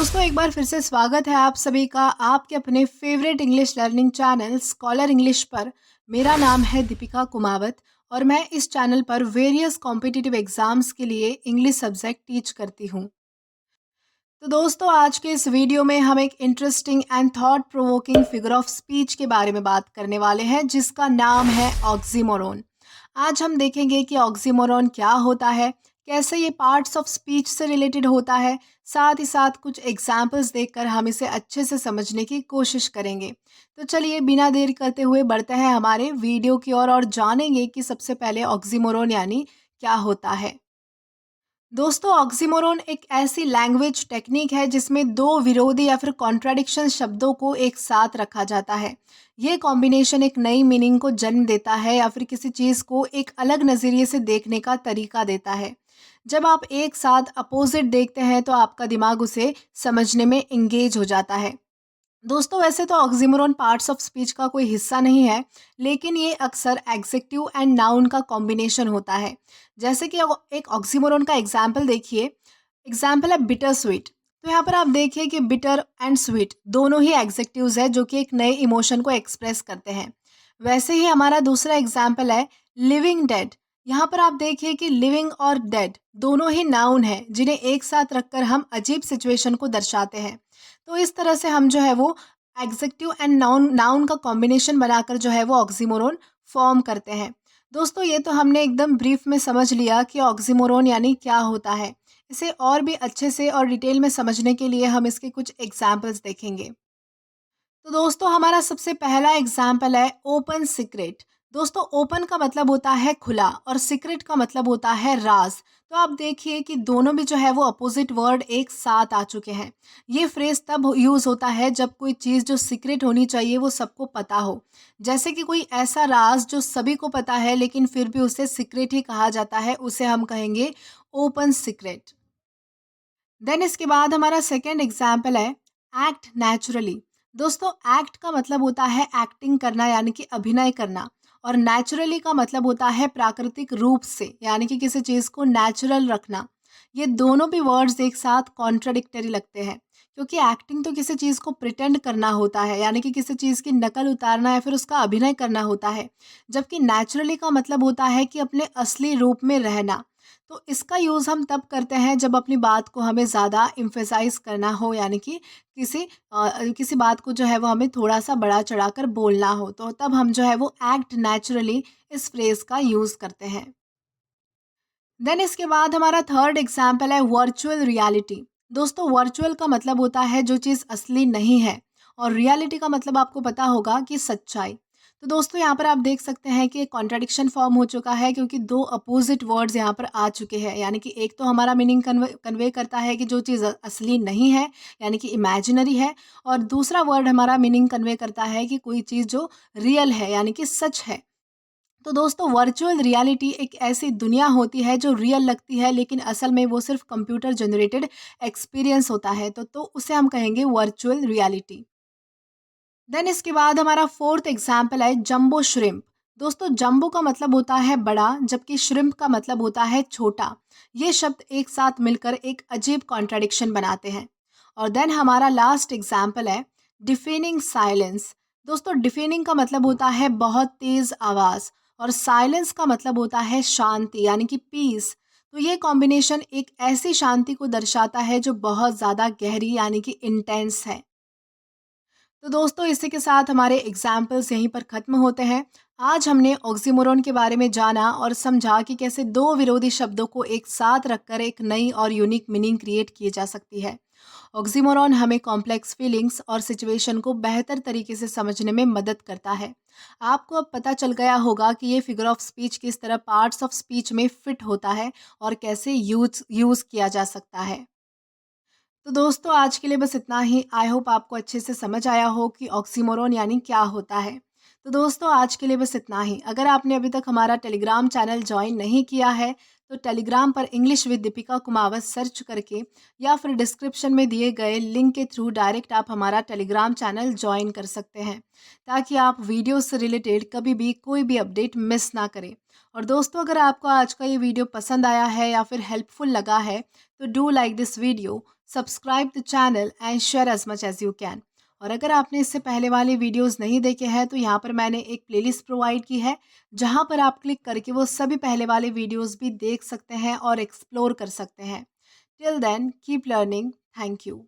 दोस्तों एक बार फिर से स्वागत है आप सभी का आपके अपने favourite English learning channel scholar English पर। मेरा नाम है दीपिका कुमावत और मैं इस चैनल पर वेरियस कॉम्पिटिटिव एग्जाम्स के लिए इंग्लिश सब्जेक्ट टीच करती हूँ। तो दोस्तों आज के इस वीडियो में हम एक interesting and thought provoking figure of speech के बारे में बात करने वाले हैं जिसका नाम है ऑक्सीमोरोन। आज हम देखेंगे कि ऑक्सीमोरोन क्या होता है, कैसे ये पार्ट्स ऑफ स्पीच से रिलेटेड होता है, साथ ही साथ कुछ एग्जाम्पल्स देखकर हम इसे अच्छे से समझने की कोशिश करेंगे। तो चलिए बिना देर करते हुए बढ़ते हैं हमारे वीडियो की ओर और जानेंगे कि सबसे पहले ऑक्सीमोरोन यानी क्या होता है। दोस्तों ऑक्सीमोरोन एक ऐसी लैंग्वेज टेक्निक है जिसमें दो विरोधी या फिर कॉन्ट्राडिक्शन शब्दों को एक साथ रखा जाता है। ये कॉम्बिनेशन एक नई मीनिंग को जन्म देता है या फिर किसी चीज़ को एक अलग नज़रिए से देखने का तरीका देता है। जब आप एक साथ अपोजिट देखते हैं तो आपका दिमाग उसे समझने में इंगेज हो जाता है। दोस्तों वैसे तो ऑक्सीमोरोन पार्ट्स ऑफ स्पीच का कोई हिस्सा नहीं है, लेकिन ये अक्सर एडजेक्टिव एंड नाउन का कॉम्बिनेशन होता है। जैसे कि एक ऑक्सीमोरोन का एग्जाम्पल देखिए। एग्जाम्पल है बिटर स्वीट। तो यहाँ पर आप देखिए कि बिटर एंड स्वीट दोनों ही एडजेक्टिव्स है जो कि एक नए इमोशन को एक्सप्रेस करते हैं। वैसे ही हमारा दूसरा एग्जाम्पल है लिविंग डेड। यहाँ पर आप देखिए कि लिविंग और डेड दोनों ही नाउन है जिन्हें एक साथ रखकर हम अजीब सिचुएशन को दर्शाते हैं। तो इस तरह से हम जो है वो एग्जेक्टिव एंड नाउन नाउन का कॉम्बिनेशन बनाकर जो है वो ऑक्सीमोरोन फॉर्म करते हैं। दोस्तों ये तो हमने एकदम ब्रीफ में समझ लिया कि ऑक्सीमोरोन यानी क्या होता है। इसे और भी अच्छे से और डिटेल में समझने के लिए हम इसके कुछ एग्जाम्पल्स देखेंगे। तो दोस्तों हमारा सबसे पहला एग्जाम्पल है ओपन सीक्रेट। दोस्तों ओपन का मतलब होता है खुला और सीक्रेट का मतलब होता है राज। तो आप देखिए कि दोनों भी जो है वो अपोजिट वर्ड एक साथ आ चुके हैं। ये फ्रेज तब यूज होता है जब कोई चीज़ जो सीक्रेट होनी चाहिए वो सबको पता हो। जैसे कि कोई ऐसा राज जो सभी को पता है लेकिन फिर भी उसे सीक्रेट ही कहा जाता है, उसे हम कहेंगे ओपन सीक्रेट। देन इसके बाद हमारा सेकेंड एग्जाम्पल है एक्ट नेचुरली। दोस्तों एक्ट का मतलब होता है एक्टिंग करना यानी कि अभिनय करना, और नेचुरली का मतलब होता है प्राकृतिक रूप से यानी कि किसी चीज़ को नेचुरल रखना। ये दोनों भी वर्ड्स एक साथ कॉन्ट्राडिक्टरी लगते हैं क्योंकि एक्टिंग तो किसी चीज़ को प्रिटेंड करना होता है यानी कि किसी चीज़ की नकल उतारना या फिर उसका अभिनय करना होता है, जबकि नेचुरली का मतलब होता है कि अपने असली रूप में रहना। तो इसका यूज़ हम तब करते हैं जब अपनी बात को हमें ज़्यादा इम्फेसाइज करना हो यानी कि किसी बात को जो है वो हमें थोड़ा-सा बढ़ा चढ़ाकर बोलना हो, तो तब हम जो है वो एक्ट नेचुरली इस फ्रेज़ का यूज़ करते हैं। देन इसके बाद हमारा थर्ड एग्जाम्पल है वर्चुअल रियलिटी। दोस्तों वर्चुअल का मतलब होता है जो चीज़ असली नहीं है, और रियलिटी का मतलब आपको पता होगा कि सच्चाई। तो दोस्तों यहाँ पर आप देख सकते हैं कि एक कॉन्ट्रडिक्शन फॉर्म हो चुका है क्योंकि दो अपोजिट वर्ड्स यहाँ पर आ चुके हैं। यानी कि एक तो हमारा मीनिंग कन्वे करता है कि जो चीज़ असली नहीं है यानी कि इमेजिनरी है, और दूसरा वर्ड हमारा मीनिंग कन्वे करता है कि कोई चीज़ जो रियल है यानी कि सच है। तो दोस्तों वर्चुअल रियलिटी एक ऐसी दुनिया होती है जो रियल लगती है लेकिन असल में वो सिर्फ कंप्यूटर जनरेटेड एक्सपीरियंस होता है, तो उसे हम कहेंगे वर्चुअल रियलिटी। देन इसके बाद हमारा फोर्थ एग्जाम्पल है जंबो श्रिम्प। दोस्तों जंबो का मतलब होता है बड़ा, जबकि श्रिम्प का मतलब होता है छोटा। ये शब्द एक साथ मिलकर एक अजीब कॉन्ट्राडिक्शन बनाते हैं। और देन हमारा लास्ट एग्जाम्पल है डिफेनिंग साइलेंस। दोस्तों डिफेनिंग का मतलब होता है बहुत तेज आवाज़, और साइलेंस का मतलब होता है शांति यानी कि पीस। तो ये कॉम्बिनेशन एक ऐसी शांति को दर्शाता है जो बहुत ज़्यादा गहरी यानी कि इंटेंस है। तो दोस्तों इसी के साथ हमारे एग्जाम्पल्स यहीं पर ख़त्म होते हैं। आज हमने ऑक्सीमोरोन के बारे में जाना और समझा कि कैसे दो विरोधी शब्दों को एक साथ रखकर एक नई और यूनिक मीनिंग क्रिएट की जा सकती है। ऑक्सीमोरोन हमें कॉम्प्लेक्स फीलिंग्स और सिचुएशन को बेहतर तरीके से समझने में मदद करता है। आपको अब पता चल गया होगा कि ये फिगर ऑफ स्पीच किस तरह पार्ट्स ऑफ स्पीच में फिट होता है और कैसे यूज़ किया जा सकता है। तो दोस्तों आज के लिए बस इतना ही। आई होप आपको अच्छे से समझ आया हो कि ऑक्सीमोरोन यानी क्या होता है। तो दोस्तों आज के लिए बस इतना ही। अगर आपने अभी तक हमारा टेलीग्राम चैनल ज्वाइन नहीं किया है तो टेलीग्राम पर English with Deepika Kumawat search करके या फिर डिस्क्रिप्शन में दिए गए लिंक के थ्रू डायरेक्ट आप हमारा टेलीग्राम चैनल ज्वाइन कर सकते हैं, ताकि आप वीडियो से रिलेटेड कभी भी कोई भी अपडेट मिस ना करें। और दोस्तों अगर आपको आज का ये वीडियो पसंद आया है या फिर हेल्पफुल लगा है तो do like this video subscribe the channel and share as much as you can. और अगर आपने इससे पहले वाले वीडियोस नहीं देखे हैं तो यहाँ पर मैंने एक प्लेलिस्ट प्रोवाइड की है, जहाँ पर आप क्लिक करके वो सभी पहले वाले वीडियोस भी देख सकते हैं और एक्सप्लोर कर सकते हैं। Till then keep learning. Thank you.